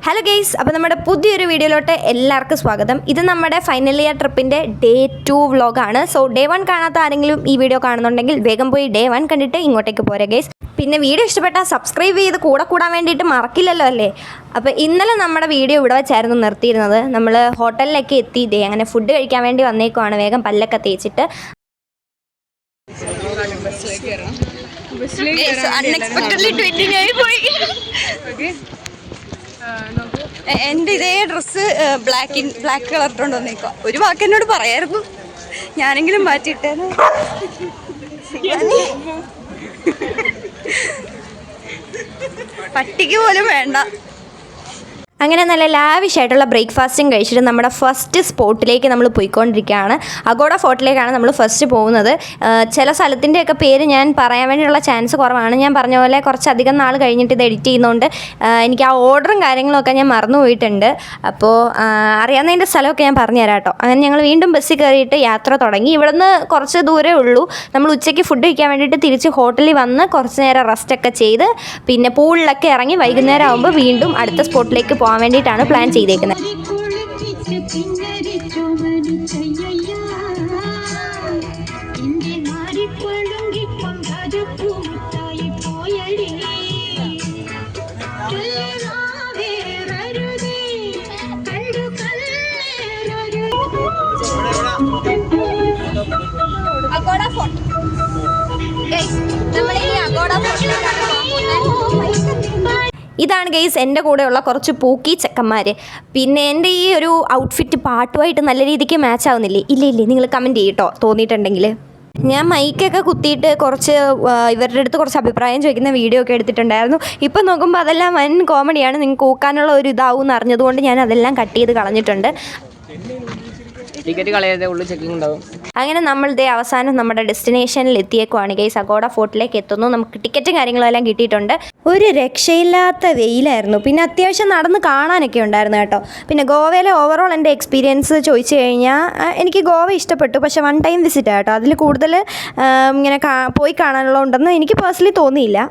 Hello guys, അപ്പോൾ നമ്മുടെ പുതിയൊരു വീഡിയോയിലോട്ട് എല്ലാവർക്കും സ്വാഗതം. ഇത് നമ്മുടെ ഫൈനൽ ഇയർ ട്രിപ്പിൻ്റെ ഡേ 2 വ്ളോഗാണ്. സോ ഡേ 1 കാണാത്ത ആരെങ്കിലും ഈ വീഡിയോ കാണുന്നുണ്ടെങ്കിൽ വേഗം പോയി ഡേ 1 കണ്ടിട്ട് ഇങ്ങോട്ടേക്ക് പോരെ ഗെയ്സ്. പിന്നെ വീഡിയോ ഇഷ്ടപ്പെട്ടാൽ സബ്സ്ക്രൈബ് ചെയ്ത് കൂടാൻ വേണ്ടിയിട്ട് മറക്കില്ലല്ലോ അല്ലേ. അപ്പോൾ ഇന്നലെ നമ്മുടെ വീഡിയോ ഇവിടെ വെച്ചായിരുന്നു നിർത്തിയിരുന്നത്. നമ്മൾ ഹോട്ടലിലൊക്കെ എത്തി അങ്ങനെ ഫുഡ് കഴിക്കാൻ വേണ്ടി വന്നേക്കുവാണ്. വേഗം പല്ലൊക്കെ തേച്ചിട്ട് എൻ്റെ ഇതേ ഡ്രസ്സ് ബ്ലാക്ക് കളർ ഇട്ടുകൊണ്ട് വന്നേക്കുക. ഒരു വാക്ക് എന്നോട് പറയായിരുന്നു, ഞാനെങ്കിലും മാറ്റിയിട്ടേന്ന്. പട്ടിക്ക് പോലും വേണ്ട. അങ്ങനെ നല്ല ലാവിഷായിട്ടുള്ള ബ്രേക്ക്ഫാസ്റ്റും കഴിച്ചിട്ട് നമ്മുടെ ഫസ്റ്റ് സ്പോട്ടിലേക്ക് നമ്മൾ പോയിക്കൊണ്ടിരിക്കുകയാണ്. അഗോഡ ഫോർട്ടിലേക്കാണ് നമ്മൾ ഫസ്റ്റ് പോകുന്നത്. ചില സ്ഥലത്തിൻ്റെയൊക്കെ പേര് ഞാൻ പറയാൻ വേണ്ടിയുള്ള ചാൻസ് കുറവാണ്. ഞാൻ പറഞ്ഞ പോലെ കുറച്ചധികം നാൾ കഴിഞ്ഞിട്ട് ഇത് എഡിറ്റ് ചെയ്യുന്നതുകൊണ്ട് എനിക്ക് ആ ഓർഡറും കാര്യങ്ങളൊക്കെ ഞാൻ മറന്നു പോയിട്ടുണ്ട്. അപ്പോൾ അറിയാവുന്നതിൻ്റെ സ്ഥലമൊക്കെ ഞാൻ പറഞ്ഞുതരാം കേട്ടോ. അങ്ങനെ ഞങ്ങൾ വീണ്ടും ബസ്സിൽ കയറിയിട്ട് യാത്ര തുടങ്ങി. ഇവിടുന്ന് കുറച്ച് ദൂരമേ ഉള്ളൂ. നമ്മൾ ഉച്ചയ്ക്ക് ഫുഡ് കഴിക്കാൻ വേണ്ടിയിട്ട് തിരിച്ച് ഹോട്ടലിൽ വന്ന് കുറച്ച് നേരം റെസ്റ്റൊക്കെ ചെയ്ത് പിന്നെ പൂളിലൊക്കെ ഇറങ്ങി വൈകുന്നേരം ആകുമ്പോൾ വീണ്ടും അടുത്ത സ്പോട്ടിലേക്ക് പോകാൻ വേണ്ടിയിട്ടാണ് പ്ലാൻ ചെയ്തേക്കുന്നത്. അഗോഡ ഫോർട്ട് നമ്മൾ ഈ അഗോഡ ഫോർട്ടിലേക്കാണ് പോകുന്നത്. ഇതാണ് ഗെയ്സ് എൻ്റെ കൂടെയുള്ള കുറച്ച് പൂക്കി ചെക്കന്മാർ. പിന്നെ എൻ്റെ ഈ ഒരു ഔട്ട്ഫിറ്റ് പാട്ടുമായിട്ട് നല്ല രീതിക്ക് മാച്ച് ആവുന്നില്ലേ? ഇല്ലേ നിങ്ങൾ കമൻറ്റ് ചെയ്യട്ടോ തോന്നിയിട്ടുണ്ടെങ്കിൽ. ഞാൻ മൈക്കൊക്കെ കുത്തിയിട്ട് കുറച്ച് ഇവരുടെ അടുത്ത് കുറച്ച് അഭിപ്രായം ചോദിക്കുന്ന വീഡിയോ ഒക്കെ എടുത്തിട്ടുണ്ടായിരുന്നു. ഇപ്പം നോക്കുമ്പോൾ അതെല്ലാം വൻ കോമഡിയാണ്. നിങ്ങൾക്ക് കൂക്കാനുള്ള ഒരു ഇതാവും എന്ന് അറിഞ്ഞതുകൊണ്ട് ഞാൻ അതെല്ലാം കട്ട് ചെയ്ത് കളഞ്ഞിട്ടുണ്ട്. ടിക്കറ്റ് കളയാതെ ഉള്ളു ചെക്കിംഗ് ഉണ്ടാവും. അങ്ങനെ നമ്മൾ അവസാനം നമ്മുടെ ഡെസ്റ്റിനേഷനിൽ എത്തിയേക്കുവാണ് ഗൈസ്. അഗോഡ ഫോർട്ടിലേക്ക് എത്തുന്നു. നമുക്ക് ടിക്കറ്റും കാര്യങ്ങളും എല്ലാം കിട്ടിയിട്ടുണ്ട്. ഒരു രക്ഷയില്ലാത്ത വെയിലായിരുന്നു. പിന്നെ അത്യാവശ്യം നടന്ന് കാണാനൊക്കെ ഉണ്ടായിരുന്നു കേട്ടോ. പിന്നെ ഗോവയിലെ ഓവറോൾ എൻ്റെ എക്സ്പീരിയൻസ് ചോദിച്ചു കഴിഞ്ഞാൽ എനിക്ക് ഗോവ ഇഷ്ടപ്പെട്ടു. പക്ഷേ 1 ടൈം വിസിറ്റ് കേട്ടോ. അതിൽ കൂടുതൽ ഇങ്ങനെ പോയി കാണാനുള്ളതുണ്ടെന്ന് എനിക്ക് പേഴ്സണലി തോന്നിയില്ല.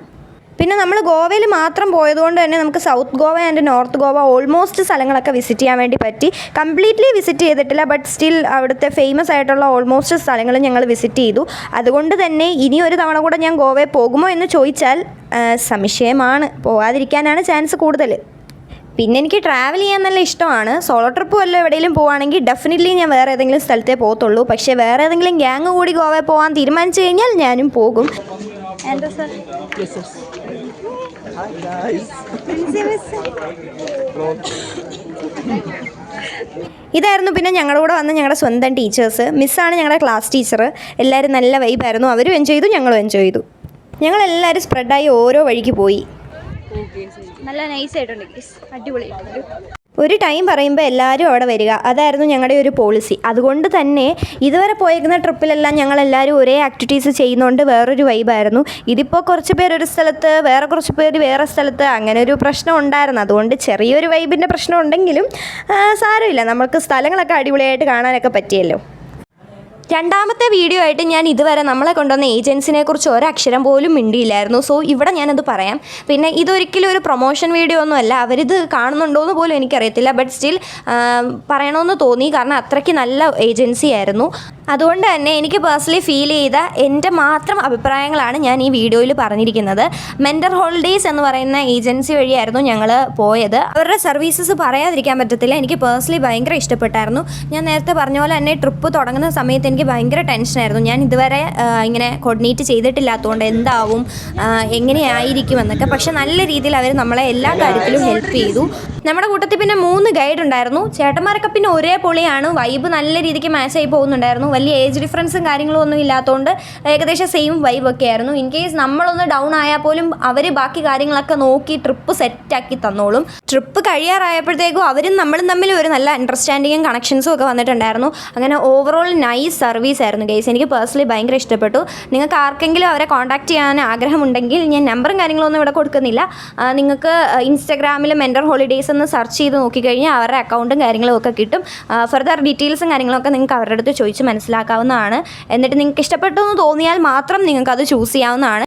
പിന്നെ നമ്മൾ ഗോവയിൽ മാത്രം പോയതുകൊണ്ട് തന്നെ നമുക്ക് south Goa and north Goa almost സ്ഥലങ്ങളൊക്കെ വിസിറ്റ് ചെയ്യാൻ വേണ്ടി പറ്റി. കംപ്ലീറ്റ്ലി വിസിറ്റ് ചെയ്തിട്ടില്ല, ബട്ട് സ്റ്റിൽ അവിടുത്തെ ഫേമസ് ആയിട്ടുള്ള ഓൾമോസ്റ്റ് സ്ഥലങ്ങൾ ഞങ്ങൾ വിസിറ്റ് ചെയ്തു. അതുകൊണ്ട് തന്നെ ഇനി ഒരു തവണ കൂടെ ഞാൻ ഗോവയിൽ പോകുമോ എന്ന് ചോദിച്ചാൽ സംശയമാണ്. പോകാതിരിക്കാനാണ് ചാൻസ് കൂടുതൽ. പിന്നെ എനിക്ക് ട്രാവൽ ചെയ്യാൻ നല്ല ഇഷ്ടമാണ്. സോളോ ട്രിപ്പ് വല്ലതും എവിടെയെങ്കിലും പോവുകയാണെങ്കിൽ ഡെഫിനറ്റ്ലി ഞാൻ വേറെ ഏതെങ്കിലും സ്ഥലത്തേ പോകത്തുള്ളൂ. പക്ഷേ വേറെ ഏതെങ്കിലും ഗ്യാങ് കൂടി ഗോവയിൽ പോകാൻ തീരുമാനിച്ചു കഴിഞ്ഞാൽ ഞാനും പോകും. എന്താ സർ? ഇതായിരുന്നു പിന്നെ ഞങ്ങളുടെ കൂടെ വന്ന ഞങ്ങളുടെ സ്വന്തം ടീച്ചേഴ്സ്. മിസ്സാണ് ഞങ്ങളുടെ ക്ലാസ് ടീച്ചർ. എല്ലാവരും നല്ല വൈബായിരുന്നു. അവരും എൻജോയ് ചെയ്തു, ഞങ്ങളും എൻജോയ് ചെയ്തു. ഞങ്ങളെല്ലാവരും സ്പ്രെഡായി ഓരോ വഴിക്ക് പോയി. നല്ല നൈസായിട്ടുണ്ട് ഗൈസ്, അടിപൊളിയായിട്ടുണ്ട്. ഒരു ടൈം പറയുമ്പോൾ എല്ലാവരും അവിടെ വരിക, അതായിരുന്നു ഞങ്ങളുടെ ഒരു പോളിസി. അതുകൊണ്ട് തന്നെ ഇതുവരെ പോയിരിക്കുന്ന ട്രിപ്പിലെല്ലാം ഞങ്ങളെല്ലാവരും ഒരേ ആക്ടിവിറ്റീസ് ചെയ്യുന്നതുകൊണ്ട് വേറൊരു വൈബായിരുന്നു. ഇതിപ്പോൾ കുറച്ച് പേര് ഒരു സ്ഥലത്ത്, വേറെ കുറച്ച് പേര് വേറെ സ്ഥലത്ത്, അങ്ങനെ ഒരു പ്രശ്നം ഉണ്ടായിരുന്നു. അതുകൊണ്ട് ചെറിയൊരു വൈബിൻ്റെ പ്രശ്നം ഉണ്ടെങ്കിലും സാരമില്ല, നമുക്ക് സ്ഥലങ്ങളൊക്കെ അടിപൊളിയായിട്ട് കാണാനൊക്കെ പറ്റിയല്ലോ. രണ്ടാമത്തെ വീഡിയോ ആയിട്ട് ഞാൻ ഇതുവരെ നമ്മളെ കൊണ്ടുവന്ന ഏജൻസിനെ കുറിച്ച് ഒരക്ഷരം പോലും മിണ്ടിയില്ലായിരുന്നു. സോ ഇവിടെ ഞാനത് പറയാം. പിന്നെ ഇതൊരിക്കലും ഒരു പ്രൊമോഷൻ വീഡിയോ ഒന്നുമല്ല. അവരിത് കാണുന്നുണ്ടോയെന്ന് പോലും എനിക്കറിയത്തില്ല. ബട്ട് സ്റ്റിൽ പറയണമെന്ന് തോന്നി, കാരണം അത്രയ്ക്ക് നല്ല ഏജൻസി ആയിരുന്നു. അതുകൊണ്ട് തന്നെ എനിക്ക് പേഴ്സണലി ഫീൽ ചെയ്ത എൻ്റെ മാത്രം അഭിപ്രായങ്ങളാണ് ഞാൻ ഈ വീഡിയോയിൽ പറഞ്ഞിരിക്കുന്നത്. മെൻറ്റർ ഹോളിഡേയ്സ് എന്ന് പറയുന്ന ഏജൻസി വഴിയായിരുന്നു ഞങ്ങൾ പോയത്. അവരുടെ സർവീസസ് പറയാതിരിക്കാൻ പറ്റത്തില്ല. എനിക്ക് പേഴ്സണലി ഭയങ്കര ഇഷ്ടപ്പെട്ടായിരുന്നു. ഞാൻ നേരത്തെ പറഞ്ഞ പോലെ തന്നെ ട്രിപ്പ് തുടങ്ങുന്ന സമയത്ത് എനിക്ക് ഭയങ്കര ടെൻഷനായിരുന്നു. ഞാൻ ഇതുവരെ ഇങ്ങനെ കോർഡിനേറ്റ് ചെയ്തിട്ടില്ലാത്തതുകൊണ്ട് എന്താവും, എങ്ങനെയായിരിക്കും എന്നൊക്കെ. പക്ഷേ നല്ല രീതിയിൽ അവർ നമ്മളെ എല്ലാ കാര്യത്തിലും ഹെൽപ്പ് ചെയ്തു. നമ്മുടെ കൂട്ടത്തിൽ പിന്നെ 3 ഗൈഡ് ഉണ്ടായിരുന്നു. ചേട്ടന്മാരൊക്കെ പിന്നെ ഒരേ പൊളിയാണ്. വൈബ് നല്ല രീതിക്ക് മാച്ച് ആയി പോകുന്നുണ്ടായിരുന്നു. വലിയ ഏജ് ഡിഫറൻസും കാര്യങ്ങളും ഒന്നും ഇല്ലാത്തതുകൊണ്ട് ഏകദേശം സെയിം വൈബൊക്കെ ആയിരുന്നു. ഇൻ കേസ് നമ്മളൊന്ന് ഡൗൺ ആയാൽ പോലും അവർ ബാക്കി കാര്യങ്ങളൊക്കെ നോക്കി ട്രിപ്പ് സെറ്റാക്കി തന്നോളും. ട്രിപ്പ് കഴിയാറായപ്പോഴത്തേക്കും അവരും നമ്മളും തമ്മിൽ ഒരു നല്ല അണ്ടർസ്റ്റാൻഡിങ്ങും കണക്ഷൻസും ഒക്കെ വന്നിട്ടുണ്ടായിരുന്നു. അങ്ങനെ ഓവറോൾ നൈസ് സർവീസ് ആയിരുന്നു ഗൈസ്. എനിക്ക് പേഴ്സണലി ഭയങ്കര ഇഷ്ടപ്പെട്ടു. നിങ്ങൾക്ക് ആർക്കെങ്കിലും അവരെ കോൺടാക്ട് ചെയ്യാൻ ആഗ്രഹമുണ്ടെങ്കിൽ ഞാൻ നമ്പറും കാര്യങ്ങളൊന്നും ഇവിടെ കൊടുക്കുന്നില്ല. നിങ്ങൾക്ക് ഇൻസ്റ്റാഗ്രാമിൽ മെൻറ്റർ ഹോളിഡേയ്സ് എന്ന് സെർച്ച് ചെയ്ത് നോക്കിക്കഴിഞ്ഞാൽ അവരുടെ അക്കൗണ്ടും കാര്യങ്ങളും ഒക്കെ കിട്ടും. ഫർദർ ഡീറ്റെയിൽസും കാര്യങ്ങളൊക്കെ നിങ്ങൾക്ക് അവരുടെ അടുത്ത് ചോദിച്ച് മനസ്സിലാക്കാവുന്നതാണ്. എന്നിട്ട് നിങ്ങൾക്ക് ഇഷ്ടപ്പെട്ടു എന്ന് തോന്നിയാൽ മാത്രം നിങ്ങൾക്കത് ചൂസ് ചെയ്യാവുന്നതാണ്.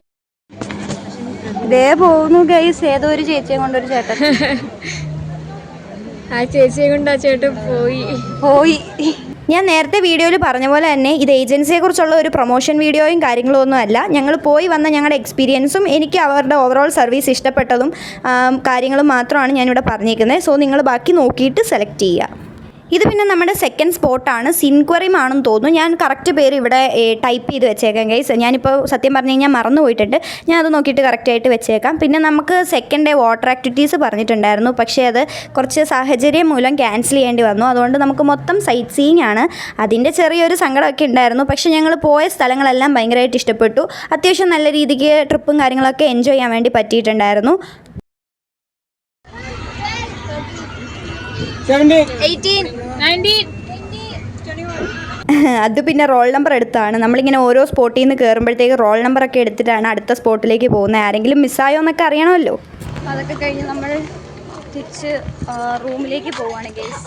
ഇതേ പോകുന്നു ഗൈസ്. ഏതോ ഒരു ചേച്ചിയെ കൊണ്ടൊരു ചേട്ടൻ ആ ചേച്ചിയെ കൊണ്ട് ആ ചേട്ടൻ പോയി. ഞാൻ നേരത്തെ വീഡിയോയിൽ പറഞ്ഞ പോലെ തന്നെ ഇത് ഏജൻസിയെക്കുറിച്ചുള്ള ഒരു പ്രൊമോഷൻ വീഡിയോയും കാര്യങ്ങളും ഒന്നും അല്ല. ഞങ്ങൾ പോയി വന്ന ഞങ്ങളുടെ എക്സ്പീരിയൻസും എനിക്ക് അവരുടെ ഓവറോൾ സർവീസ് ഇഷ്ടപ്പെട്ടതും കാര്യങ്ങളും മാത്രമാണ് ഞാനിവിടെ പറഞ്ഞേക്കുന്നത്. സോ നിങ്ങൾ ബാക്കി നോക്കിയിട്ട് സെലക്ട് ചെയ്യുക. ഇത് പിന്നെ നമ്മുടെ സെക്കൻഡ് സ്പോട്ടാണ്. സിൻക്വറിം ആണെന്ന് തോന്നുന്നു. ഞാൻ കറക്റ്റ് പേര് ഇവിടെ ടൈപ്പ് ചെയ്ത് വെച്ചേക്കാം ഗൈസ്. ഞാനിപ്പോൾ സത്യം പറഞ്ഞു കഴിഞ്ഞാൽ മറന്നു പോയിട്ടുണ്ട്. ഞാൻ അത് നോക്കിയിട്ട് കറക്റ്റായിട്ട് വെച്ചേക്കാം. പിന്നെ നമുക്ക് സെക്കൻഡ് ഡേ വാട്ടർ ആക്ടിവിറ്റീസ് പറഞ്ഞിട്ടുണ്ടായിരുന്നു. പക്ഷേ അത് കുറച്ച് സാഹചര്യം മൂലം ക്യാൻസൽ ചെയ്യേണ്ടി വന്നു. അതുകൊണ്ട് നമുക്ക് മൊത്തം സൈറ്റ് സീയിങ് ആണ്. അതിൻ്റെ ചെറിയൊരു സങ്കടമൊക്കെ ഉണ്ടായിരുന്നു. പക്ഷേ ഞങ്ങൾ പോയ സ്ഥലങ്ങളെല്ലാം ഭയങ്കരമായിട്ട് ഇഷ്ടപ്പെട്ടു. അത്യാവശ്യം നല്ല രീതിക്ക് ട്രിപ്പും കാര്യങ്ങളൊക്കെ എൻജോയ് ചെയ്യാൻ വേണ്ടി പറ്റിയിട്ടുണ്ടായിരുന്നു. 18, 19. അത് പിന്നെ റോൾ നമ്പർ എടുത്താണ്. നമ്മളിങ്ങനെ ഓരോ സ്പോട്ടിൽ നിന്ന് കയറുമ്പോഴത്തേക്ക് റോൾ നമ്പറൊക്കെ എടുത്തിട്ടാണ് അടുത്ത സ്പോട്ടിലേക്ക് പോകുന്നത്. ആരെങ്കിലും മിസ്സായോ എന്നൊക്കെ അറിയണമല്ലോ. അതൊക്കെ കഴിഞ്ഞ് നമ്മൾ തിരിച്ച് റൂമിലേക്ക് പോവുകയാണ് ഗൈസ്.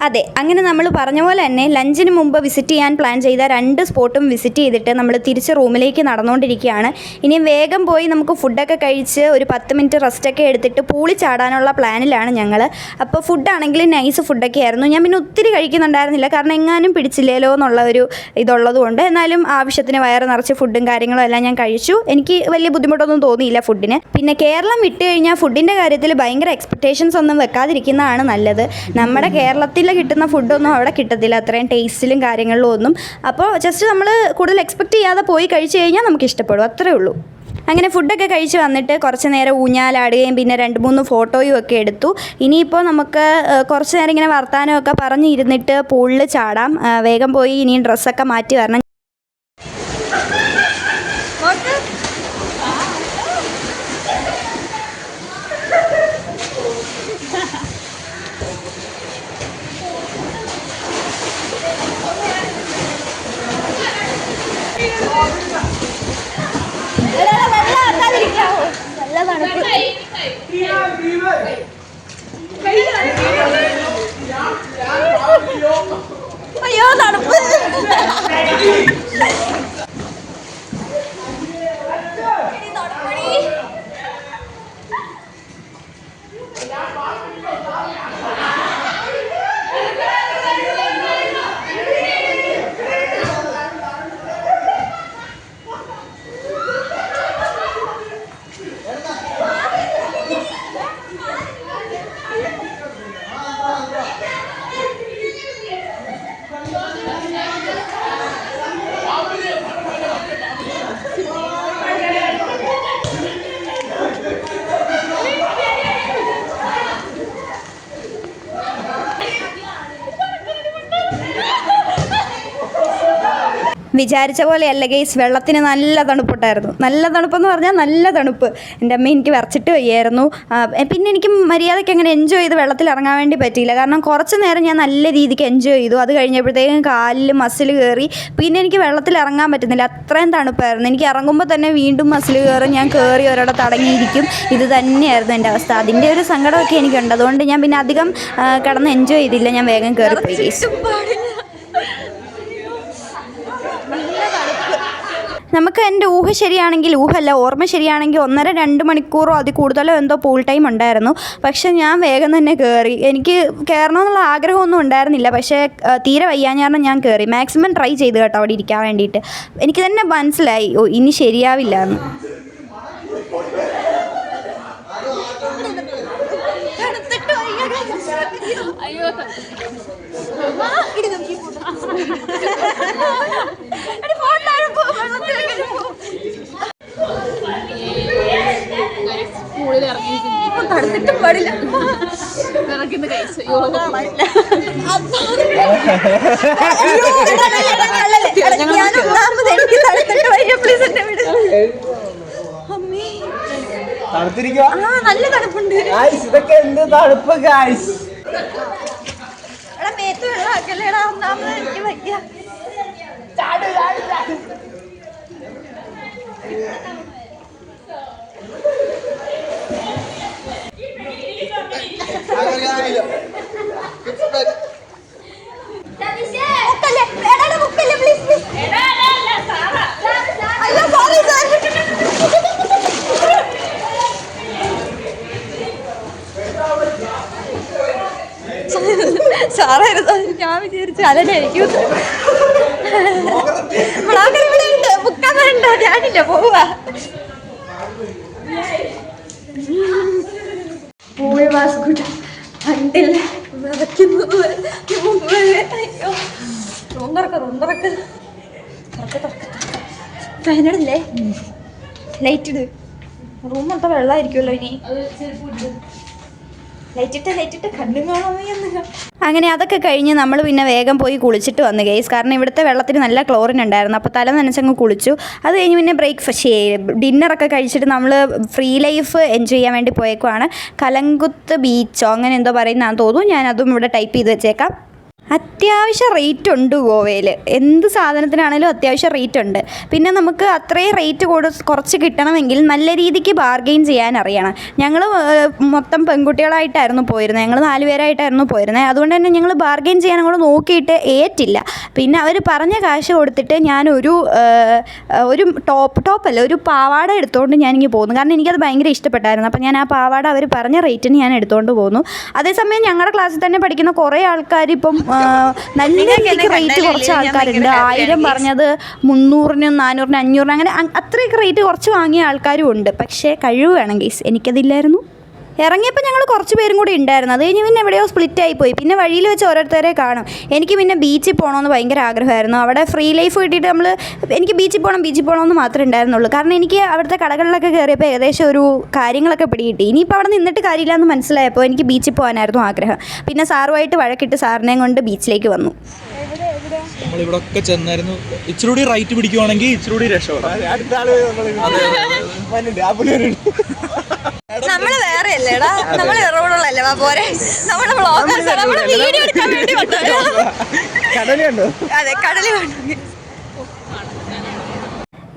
അതെ, അങ്ങനെ നമ്മൾ പറഞ്ഞ പോലെ തന്നെ ലഞ്ചിന് മുമ്പ് വിസിറ്റ് ചെയ്യാൻ പ്ലാൻ ചെയ്ത 2 സ്പോട്ടും വിസിറ്റ് ചെയ്തിട്ട് നമ്മൾ തിരിച്ച് റൂമിലേക്ക് നടന്നുകൊണ്ടിരിക്കുകയാണ്. ഇനിയും വേഗം പോയി നമുക്ക് ഫുഡൊക്കെ കഴിച്ച് ഒരു 10 മിനിറ്റ് റെസ്റ്റൊക്കെ എടുത്തിട്ട് പൂളി ചാടാനുള്ള പ്ലാനിലാണ് ഞങ്ങൾ. അപ്പോൾ ഫുഡാണെങ്കിൽ നൈസ് ഫുഡൊക്കെ ആയിരുന്നു. ഞാൻ പിന്നെ ഒത്തിരി കഴിക്കുന്നുണ്ടായിരുന്നില്ല, കാരണം എങ്ങാനും പിടിച്ചില്ലേലോ എന്നുള്ള ഒരു ഇതുള്ളതുകൊണ്ട്. എന്നാലും ആവശ്യത്തിന് വയറ് നിറച്ച് ഫുഡും കാര്യങ്ങളും എല്ലാം ഞാൻ കഴിച്ചു. എനിക്ക് വലിയ ബുദ്ധിമുട്ടൊന്നും തോന്നിയില്ല ഫുഡിന്. പിന്നെ കേരളം വിട്ട് കഴിഞ്ഞാൽ ഫുഡിൻ്റെ കാര്യത്തിൽ ഭയങ്കര എക്സ്പെക്റ്റേഷൻസ് ഒന്നും വെക്കാതിരിക്കുന്നതാണ് നല്ലത്. നമ്മുടെ കേരളത്തിൽ കിട്ടുന്ന ഫുഡൊന്നും അവിടെ കിട്ടത്തില്ല, അത്രയും ടേസ്റ്റിലും കാര്യങ്ങളിലും ഒന്നും. അപ്പോൾ ജസ്റ്റ് നമ്മൾ കൂടുതൽ എക്സ്പെക്റ്റ് ചെയ്യാതെ പോയി കഴിച്ചു കഴിഞ്ഞാൽ നമുക്ക് ഇഷ്ടപ്പെടും, അത്രേ ഉള്ളൂ. അങ്ങനെ ഫുഡൊക്കെ കഴിച്ച് വന്നിട്ട് കുറച്ച് നേരം ഊഞ്ഞാലാടുകയും പിന്നെ 2-3 ഫോട്ടോയും ഒക്കെ എടുത്തു. ഇനിയിപ്പോൾ നമുക്ക് കുറച്ച് നേരം ഇങ്ങനെ വർത്താനമൊക്കെ പറഞ്ഞിരുന്നിട്ട് പൂളിൽ ചാടാം. വേഗം പോയി ഇനിയും ഡ്രസ്സൊക്കെ മാറ്റി വരണം. അയ്യോ തണുപ്പ്. വിചാരിച്ച പോലെയല്ല ഗെയ്സ്, വെള്ളത്തിന് നല്ല തണുപ്പുണ്ടായിരുന്നു. നല്ല തണുപ്പെന്ന് പറഞ്ഞാൽ നല്ല തണുപ്പ്. എൻ്റെ അമ്മ എനിക്ക് വിറച്ചിട്ട് വയ്യായിരുന്നു. പിന്നെ എനിക്ക് മര്യാദയ്ക്ക് അങ്ങനെ എൻജോയ് ചെയ്ത് വെള്ളത്തിൽ ഇറങ്ങാൻ വേണ്ടി പറ്റിയില്ല. കാരണം കുറച്ച് നേരം ഞാൻ നല്ല രീതിക്ക് എൻജോയ് ചെയ്തു. അത് കഴിഞ്ഞപ്പോഴത്തേക്കും കാലിൽ മസിൽ കയറി. പിന്നെ എനിക്ക് വെള്ളത്തിൽ ഇറങ്ങാൻ പറ്റുന്നില്ല, അത്രയും തണുപ്പായിരുന്നു. എനിക്ക് ഇറങ്ങുമ്പോൾ തന്നെ വീണ്ടും മസിൽ കയറും. ഞാൻ കയറി ഒരിടത്ത് അടങ്ങിയിരിക്കും. ഇത് തന്നെയായിരുന്നു എൻ്റെ അവസ്ഥ. അതിൻ്റെ ഒരു സങ്കടമൊക്കെ എനിക്കുണ്ട്. അതുകൊണ്ട് ഞാൻ പിന്നെ അധികം കിടന്ന് എൻജോയ് ചെയ്തില്ല. ഞാൻ വേഗം കയറിപ്പോയി ഗെയ്സ്. നമുക്ക് എൻ്റെ ഊഹ ശരിയാണെങ്കിൽ, ഓർമ്മ ശരിയാണെങ്കിൽ 1.5-2 മണിക്കൂറോ അതിൽ കൂടുതലോ എന്തോ പൂൾ ടൈം ഉണ്ടായിരുന്നു. പക്ഷേ ഞാൻ വേഗം തന്നെ കയറി. എനിക്ക് കയറണമെന്നുള്ള ആഗ്രഹമൊന്നും ഉണ്ടായിരുന്നില്ല, പക്ഷേ തീരെ വയ്യാഞ്ഞാരണം ഞാൻ കയറി. മാക്സിമം ട്രൈ ചെയ്ത് കേട്ടോ അവിടെ ഇരിക്കാൻ വേണ്ടിയിട്ട്. എനിക്ക് തന്നെ മനസ്സിലായി ഇനി ശരിയാവില്ല എന്ന്. തണുത്തിട്ടും പാടില്ല, ഇറക്കുന്ന കൈസ് നല്ല തണുപ്പുണ്ട്. ഇതൊക്കെ എന്ത് തണുപ്പ് ഗൈസ്. മേത്ത് വെള്ളമാക്കല്ലേടാ, ഒന്നാമത് എനിക്ക് വയ്യ. സാറായിരുന്നു. ഞാൻ വിചാരിച്ചു അലനായിരിക്കും. ബുക്കാൻ വേണ്ട, ഞാനില്ല പോവാ. പണ്ടിൽ വിതയ്ക്കുന്നത് ഫാനടല്ലേ? ലൈറ്റ് ഇട്. റൂം മൊത്തം വെള്ളമായിരിക്കുമല്ലോ ഇനി. ലൈറ്റിട്ട് കണ്ണും കാണാൻ. അങ്ങനെ അതൊക്കെ കഴിഞ്ഞ് നമ്മൾ പിന്നെ വേഗം പോയി കുളിച്ചിട്ട് വന്നു ഗൈസ്. കാരണം ഇവിടുത്തെ വെള്ളത്തിന് നല്ല ക്ലോറിൻ ഉണ്ടായിരുന്നു. അപ്പോൾ തല നനച്ചങ്ങ് കുളിച്ചു. അത് കഴിഞ്ഞ് പിന്നെ ഡിന്നറൊക്കെ കഴിച്ചിട്ട് നമ്മൾ ഫ്രീ ലൈഫ് എൻജോയ് ചെയ്യാൻ വേണ്ടി പോയേക്കുവാണ്. കലങ്കുത്ത് ബീച്ചോ അങ്ങനെ എന്തോ പറയുന്നതാണെന്ന് തോന്നുന്നു. ഞാനതും ഇവിടെ ടൈപ്പ് ചെയ്ത് വെച്ചേക്കാം. അത്യാവശ്യം റേറ്റ് ഉണ്ട് ഗോവയിൽ. എന്ത് സാധനത്തിനാണേലും അത്യാവശ്യം റേറ്റ് ഉണ്ട്. പിന്നെ നമുക്ക് അത്രയും റേറ്റ് കുറച്ച് കിട്ടണമെങ്കിൽ നല്ല രീതിക്ക് ബാർഗെയിൻ ചെയ്യാൻ അറിയണം. ഞങ്ങൾ മൊത്തം പെൺകുട്ടികളായിട്ടായിരുന്നു പോയിരുന്നത്. ഞങ്ങൾ 4 പേരായിട്ടായിരുന്നു പോയിരുന്നത്. അതുകൊണ്ട് തന്നെ ഞങ്ങൾ ബാർഗെയിൻ ചെയ്യാൻ അങ്ങോട്ട് നോക്കിയിട്ട് ഏറ്റില്ല. പിന്നെ അവർ പറഞ്ഞ കാശ് കൊടുത്തിട്ട് ഞാനൊരു ടോപ്പല്ല ഒരു പാവാട എടുത്തുകൊണ്ട് ഞാനിങ്ങനെ പോന്നു. കാരണം എനിക്കത് ഭയങ്കര ഇഷ്ടപ്പെട്ടായിരുന്നു. അപ്പോൾ ഞാൻ ആ പാവാട അവർ പറഞ്ഞ റേറ്റിന് ഞാൻ എടുത്തുകൊണ്ട് പോന്നു. അതേസമയം ഞങ്ങളുടെ ക്ലാസ്സിൽ തന്നെ പഠിക്കുന്ന കുറേ ആൾക്കാർ ഇപ്പം നല്ല രീതിക്ക് റേറ്റ് കുറച്ച് ആൾക്കാരുണ്ട്. 1000 പറഞ്ഞത് 300-നും 400-നും 500-നും അങ്ങനെ അത്രയൊക്കെ റേറ്റ് കുറച്ച് വാങ്ങിയ ആൾക്കാരും ഉണ്ട്. പക്ഷേ കഴിവ് വേണം ഗൈസ്. എനിക്കതില്ലായിരുന്നു. ഇറങ്ങിയപ്പോൾ ഞങ്ങൾ കുറച്ച് പേരും കൂടി ഉണ്ടായിരുന്നു. അത് കഴിഞ്ഞ് പിന്നെ എവിടെയോ സ്പ്ലിറ്റായി പോയി. പിന്നെ വഴിയിൽ വെച്ച് ഓരോരുത്തരെ കാണും. എനിക്ക് പിന്നെ ബീച്ചിൽ പോകണമെന്ന് ഭയങ്കര ആഗ്രഹമായിരുന്നു. അവിടെ ഫ്രീ ലൈഫ് കിട്ടിയിട്ട് എനിക്ക് ബീച്ചിൽ പോകണമെന്ന് മാത്രമേ ഉണ്ടായിരുന്നുള്ളൂ. കാരണം എനിക്ക് അവിടുത്തെ കടകളിലൊക്കെ കയറിയപ്പോൾ ഏകദേശം ഒരു കാര്യങ്ങളൊക്കെ പിടികിട്ടി. ഇനിയിപ്പോൾ അവിടെ നിന്നിട്ട് കാര്യമില്ല എന്ന് മനസ്സിലായപ്പോൾ എനിക്ക് ബീച്ചിൽ പോകാനായിരുന്നു ആഗ്രഹം. പിന്നെ സാറുമായിട്ട് വഴക്കിട്ട് സാറിനെയും കൊണ്ട് ബീച്ചിലേക്ക് വന്നു. നമ്മളിവിടെ ഒക്കെ ചെന്നായിരുന്നു. ഇച്ചിരി റൈറ്റ് പിടിക്കുവാണെങ്കിൽ ഇച്ചിരി രക്ഷപ്പെടാം. നമ്മള് വേറെ അല്ലേടാ, നമ്മള് റോഡുള്ളല്ലേ പോരെ. നമ്മള് വീഡിയോ എടുക്കാൻ വേണ്ടി അതെ കടല് കണ്ടു.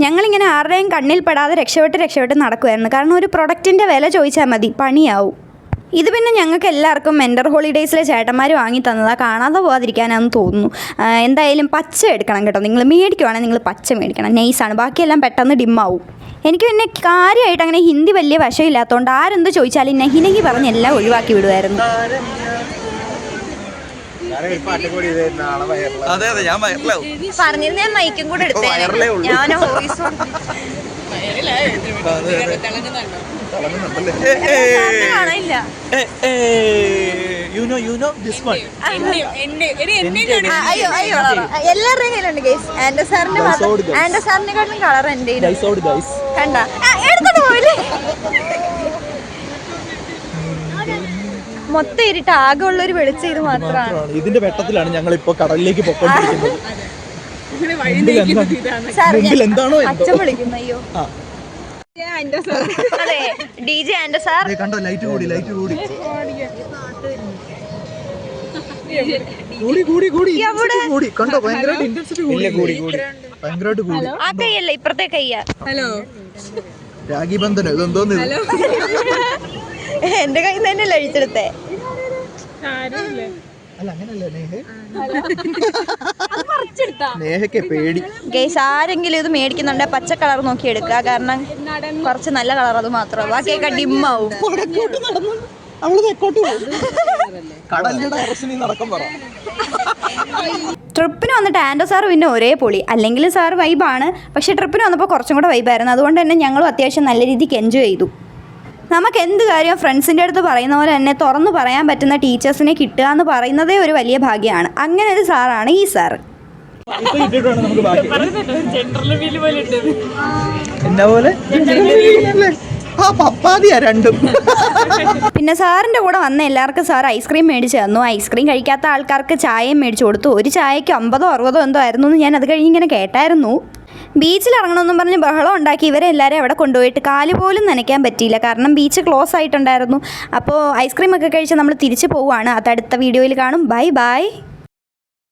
ഞങ്ങളിങ്ങനെ ആരുടെയും കണ്ണിൽ പെടാതെ രക്ഷപ്പെട്ട് നടക്കുമായിരുന്നു. കാരണം ഒരു പ്രൊഡക്റ്റിൻ്റെ വില ചോദിച്ചാൽ മതി, പണിയാവും. ഇത് പിന്നെ ഞങ്ങൾക്ക് എല്ലാവർക്കും മെൻറ്റർ ഹോളിഡേയ്സിലെ ചേട്ടന്മാർ വാങ്ങി തന്നതാണ്. കാണാതെ പോകാതിരിക്കാനാണെന്ന് തോന്നുന്നു. എന്തായാലും പച്ച എടുക്കണം കേട്ടോ. നിങ്ങൾ മേടിക്കുവാണെങ്കിൽ നിങ്ങൾ പച്ച മേടിക്കണം. നൈസാണ്. ബാക്കിയെല്ലാം പെട്ടെന്ന് ഡിമ്മാവും. എനിക്ക് പിന്നെ കാര്യമായിട്ട് അങ്ങനെ ഹിന്ദി വലിയ വശമില്ലാത്തതുകൊണ്ട് ആരെന്ത് ചോദിച്ചാലും നെഹി പറഞ്ഞ് എല്ലാം ഒഴിവാക്കി വിടുമായിരുന്നു. പറഞ്ഞിരുന്ന ഞാൻ മൈക്കും കൂടെ എടുത്തേനെ. ഞാൻ വോയിസ് കാണാനില്ല. എല്ലാവരുടെയും കയ്യിലുണ്ട് ഗൈസ്. ആൻഡോ സാറിനെക്കാട്ടിലും കളർ എൻ്റെ കണ്ട എടുത്തോണ്ട് പോയില്ലേ. മൊത്തം ഇരുട്ട്, ആകെ ഉള്ളൊരു വെളിച്ചം ഇത് മാത്രമാണ്. ഇതിന്റെ വെട്ടത്തിലാണ് ഞങ്ങൾ ഇപ്പൊ കടലിലേക്ക് പൊക്കോണ്ടിരിക്കുന്നത്. എന്താണോ അച്ഛൻ വിളിക്കുന്നു. അയ്യോ അതെ DJ ആൻഡോ സാർ കണ്ടോ, ലൈറ്റ് കൂടി കണ്ടോ, ഭയങ്കരമായിട്ട് ഇന്റൻസിറ്റി കൂടി. ആ കൈയല്ല ഇപ്പുറത്തെ കയ്യാ. ഹലോ രാഖി ബന്ധനം ഇതെന്തോന്ന്? എന്റെ കയ്യിൽ നിന്ന് തന്നെയല്ലേ അഴിച്ചെടുത്തേ. ഗൈസ് ആരെങ്കിലും ഇത് മേടിക്കുന്നുണ്ടെ പച്ച കളർ നോക്കി എടുക്കുക. കാരണം കുറച്ച് നല്ല കളർ അത് മാത്രം, ബാക്കിയൊക്കെ ഡിമ്മാവും. ട്രിപ്പിന് വന്നിട്ട് ആൻഡോ സാർ പിന്നെ ഒരേ പൊളി. അല്ലെങ്കിൽ സാർ വൈബാണ്, പക്ഷേ ട്രിപ്പിന് വന്നപ്പോൾ കുറച്ചും കൂടെ വൈബായിരുന്നു. അതുകൊണ്ട് തന്നെ ഞങ്ങളും അത്യാവശ്യം നല്ല രീതിക്ക് എൻജോയ് ചെയ്തു. നമുക്ക് എന്ത് കാര്യം ഫ്രണ്ട്സിൻ്റെ അടുത്ത് പറയുന്ന പോലെ തന്നെ തുറന്നു പറയാൻ പറ്റുന്ന ടീച്ചേഴ്സിനെ കിട്ടുക എന്ന് പറയുന്നതേ ഒരു വലിയ ഭാഗ്യമാണ്. അങ്ങനെ ഒരു സാറാണ് ഈ സാറ്. പിന്നെ സാറിൻ്റെ കൂടെ വന്ന എല്ലാവർക്കും സാർ ഐസ്ക്രീം മേടിച്ച് തന്നു. ഐസ്ക്രീം കഴിക്കാത്ത ആൾക്കാർക്ക് ചായയും മേടിച്ചു കൊടുത്തു. ഒരു ചായയ്ക്ക് 50-60 എന്തോ ആയിരുന്നു എന്ന് ഞാൻ അത് കഴിഞ്ഞ് ഇങ്ങനെ കേട്ടായിരുന്നു. ബീച്ചിൽ ഇറങ്ങണമെന്നും പറഞ്ഞ് ബഹളം ഉണ്ടാക്കി ഇവരെല്ലാവരും അവിടെ കൊണ്ടുപോയിട്ട് കാല് പോലും നനയ്ക്കാൻ പറ്റിയില്ല. കാരണം ബീച്ച് ക്ലോസ് ആയിട്ടുണ്ടായിരുന്നു. അപ്പോൾ ഐസ്ക്രീമൊക്കെ കഴിച്ച് നമ്മൾ തിരിച്ചു പോവുകയാണ്. അത് അടുത്ത വീഡിയോയിൽ കാണും. ബൈ.